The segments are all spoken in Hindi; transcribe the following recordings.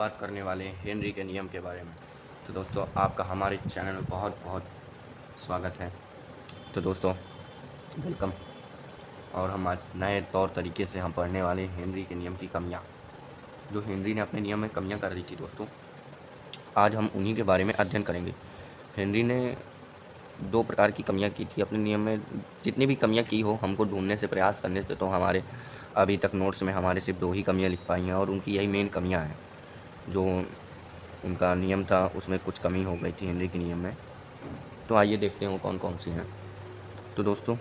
बात करने वाले हैं हेनरी के नियम के बारे में। तो दोस्तों आपका हमारे चैनल में बहुत बहुत स्वागत है। तो दोस्तों वेलकम। और हम आज नए तौर तरीके से हम पढ़ने वाले हैं हेनरी के नियम की कमियां। जो हेनरी ने अपने नियम में कमियां कर दी थी दोस्तों, आज हम उन्हीं के बारे में अध्ययन करेंगे। हेनरी ने दो प्रकार की कमियां की थी अपने नियम में। जितनी भी कमियां की हो हमको ढूंढने से प्रयास करने से तो हमारे अभी तक नोट्स में हमारे सिर्फ दो ही कमियां लिख पाई हैं, और उनकी यही मेन कमियां हैं। जो उनका नियम था उसमें कुछ कमी हो गई थी हेनरी के नियम में। तो आइए देखते हैं वो कौन कौन सी हैं। तो दोस्तों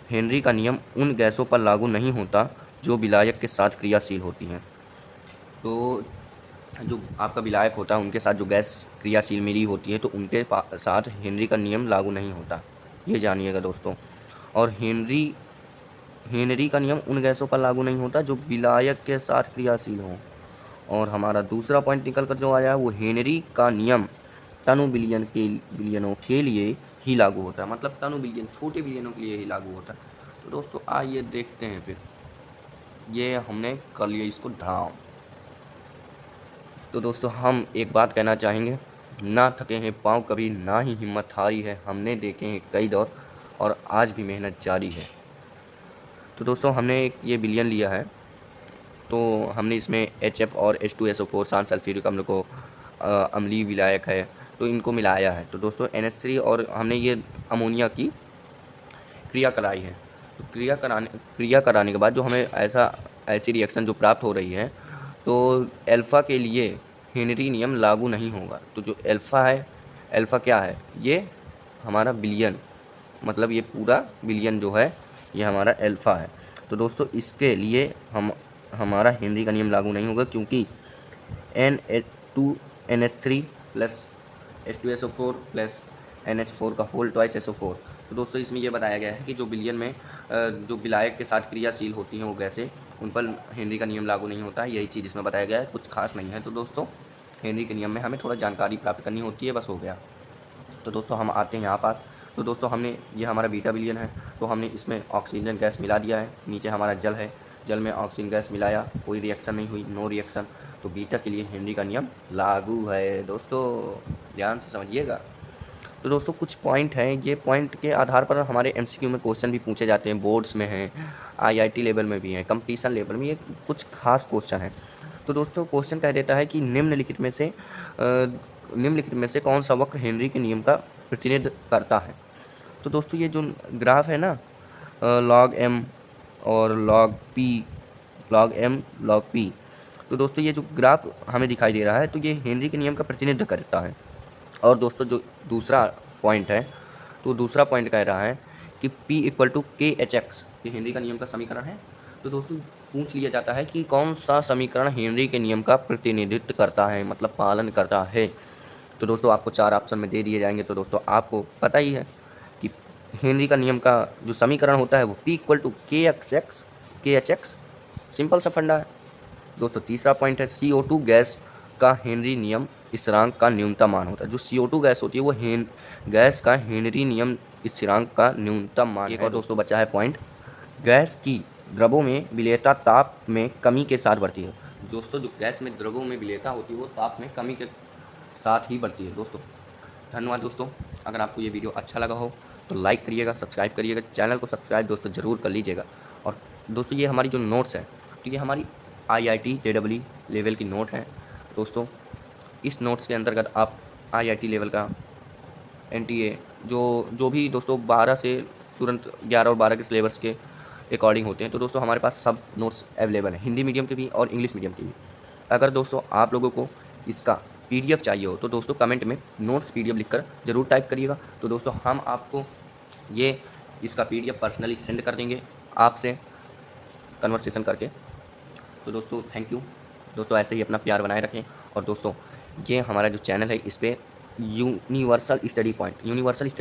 हेनरी का नियम उन गैसों पर लागू नहीं होता जो विलायक के साथ क्रियाशील होती हैं। तो जो आपका विलायक होता है उनके साथ जो गैस क्रियाशील मिली होती है तो उनके साथ हेनरी का नियम लागू नहीं होता, ये जानिएगा दोस्तों। और हेनरी हेनरी का नियम उन गैसों पर लागू नहीं होता जो विलायक के साथ क्रियाशील हों। और हमारा दूसरा पॉइंट निकल कर जो आया है वो हेनरी का नियम टनु बिलियनों के लिए ही लागू होता है, मतलब टनु बिलियन छोटे बिलियनों के लिए ही लागू होता है। तो दोस्तों आइए देखते हैं फिर। ये हमने कर लिया इसको ढाम। तो दोस्तों हम एक बात कहना चाहेंगे, ना थके हैं पाँव कभी, ना ही हिम्मत हारी है, हमने देखे हैं कई दौर और आज भी मेहनत जारी है। तो दोस्तों हमने एक ये बिलियन लिया है, तो हमने इसमें HF और H2SO4 सांस सल्फ्यूरिक अम्ल को अम्लीय विलायक है तो इनको मिलाया है। तो दोस्तों NH3 और हमने ये अमोनिया की क्रिया कराई है। तो क्रिया कराने के बाद जो हमें ऐसी रिएक्शन जो प्राप्त हो रही है, तो अल्फ़ा के लिए हेनरी नियम लागू नहीं होगा। तो जो अल्फ़ा है, अल्फ़ा क्या है, ये हमारा बिलियन, मतलब ये पूरा बिलियन जो है ये हमारा अल्फ़ा है। तो दोस्तों इसके लिए हमारा हेनरी का नियम लागू नहीं होगा, क्योंकि NH2NH3 plus H2SO4 plus NH4 का होल ट्वाइस SO4। तो दोस्तों इसमें यह बताया गया है कि जो बिलियन में जो विलायक के साथ क्रियाशील होती हैं वो गैसें, उन पर हेनरी का नियम लागू नहीं होता है। यही चीज़ इसमें बताया गया है, कुछ खास नहीं है। तो दोस्तों हेनरी के नियम में हमें थोड़ा जानकारी प्राप्त करनी होती है, बस हो गया। तो दोस्तों हम आते हैं यहाँ पास। तो दोस्तों हमने ये हमारा बीटा बिलियन है, तो हमने इसमें ऑक्सीजन गैस मिला दिया है। नीचे हमारा जल है, जल में ऑक्सीजन गैस मिलाया, कोई रिएक्शन नहीं हुई, नो रिएक्शन। तो बीटा के लिए हेनरी का नियम लागू है। दोस्तों ध्यान से समझिएगा। तो दोस्तों कुछ पॉइंट हैं, ये पॉइंट के आधार पर हमारे MCQ में क्वेश्चन भी पूछे जाते हैं, बोर्ड्स में हैं, IIT लेवल में भी हैं, कंपटीशन लेवल में, ये कुछ खास क्वेश्चन हैं। तो दोस्तों क्वेश्चन कह देता है कि निम्नलिखित में से कौन सा वक्र हेनरी के नियम का प्रतिनिधित्व करता है। तो दोस्तों ये जो ग्राफ है ना, log m और log m log p, तो दोस्तों ये जो ग्राफ हमें दिखाई दे रहा है तो ये हेनरी के नियम का प्रतिनिधित्व करता है। और दोस्तों जो दूसरा पॉइंट है, तो दूसरा पॉइंट कह रहा है कि P = KHX ये हेनरी का नियम का समीकरण है। तो दोस्तों पूछ लिया जाता है कि कौन सा समीकरण हेनरी के नियम का प्रतिनिधित्व करता है, मतलब पालन करता है। तो दोस्तों आपको 4 ऑप्शन में दे दिए जाएंगे। तो दोस्तों आपको पता ही है कि हेनरी का नियम का जो समीकरण होता है वो P = KHX, सिंपल सा फंडा है। दोस्तों तीसरा पॉइंट है CO2 गैस का हेनरी नियम स्थिरांक का न्यूनतम मान होता है। जो CO2 गैस होती है वो गैस का हेनरी नियम स्थिरांक का न्यूनतम मान है। एक और दोस्तों बचा है पॉइंट, गैस की द्रवों में विलेयता ताप में कमी के साथ बढ़ती है। दोस्तों जो गैस में द्रवों में विलेयता होती है वो ताप में कमी के साथ ही बढ़ती है। दोस्तों धन्यवाद। दोस्तों अगर आपको ये वीडियो अच्छा लगा हो तो लाइक करिएगा, सब्सक्राइब करिएगा, चैनल को सब्सक्राइब दोस्तों ज़रूर कर लीजिएगा। और दोस्तों ये हमारी जो नोट्स है, तो ये हमारी IIT JEE लेवल की नोट है। दोस्तों इस नोट्स के अंतर्गत आप IIT लेवल का NTA जो भी दोस्तों 12 से तुरंत 11 और 12 के सिलेबस के अकॉर्डिंग होते हैं, तो दोस्तों हमारे पास सब नोट्स अवेलेबल हैं, हिंदी मीडियम के भी और इंग्लिश मीडियम के भी। अगर दोस्तों आप लोगों को इसका PDF चाहिए हो तो दोस्तों कमेंट में नोट्स PDF लिखकर ज़रूर टाइप करिएगा। तो दोस्तों हम आपको ये इसका PDF पर्सनली सेंड कर देंगे आपसे कन्वर्सेशन करके। तो दोस्तों थैंक यू। दोस्तों ऐसे ही अपना प्यार बनाए रखें। और दोस्तों ये हमारा जो चैनल है इस पर यूनिवर्सल स्टडी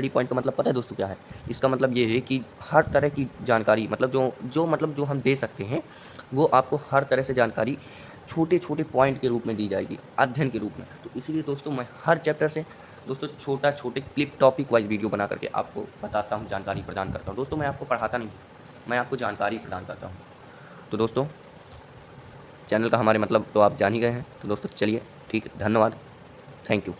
पॉइंट का मतलब पता है दोस्तों क्या है? इसका मतलब ये है कि हर तरह की जानकारी, मतलब जो हम दे सकते हैं वो आपको हर तरह से जानकारी छोटे छोटे पॉइंट के रूप में दी जाएगी, अध्ययन के रूप में। तो इसीलिए दोस्तों मैं हर चैप्टर से दोस्तों छोटे क्लिप टॉपिक वाइज वीडियो बना करके आपको बताता हूँ, जानकारी प्रदान करता हूँ। दोस्तों मैं आपको पढ़ाता नहीं, मैं आपको जानकारी प्रदान करता हूँ। तो दोस्तों चैनल का हमारे मतलब तो आप जान ही गए हैं। तो दोस्तों चलिए ठीक है, धन्यवाद, थैंक यू।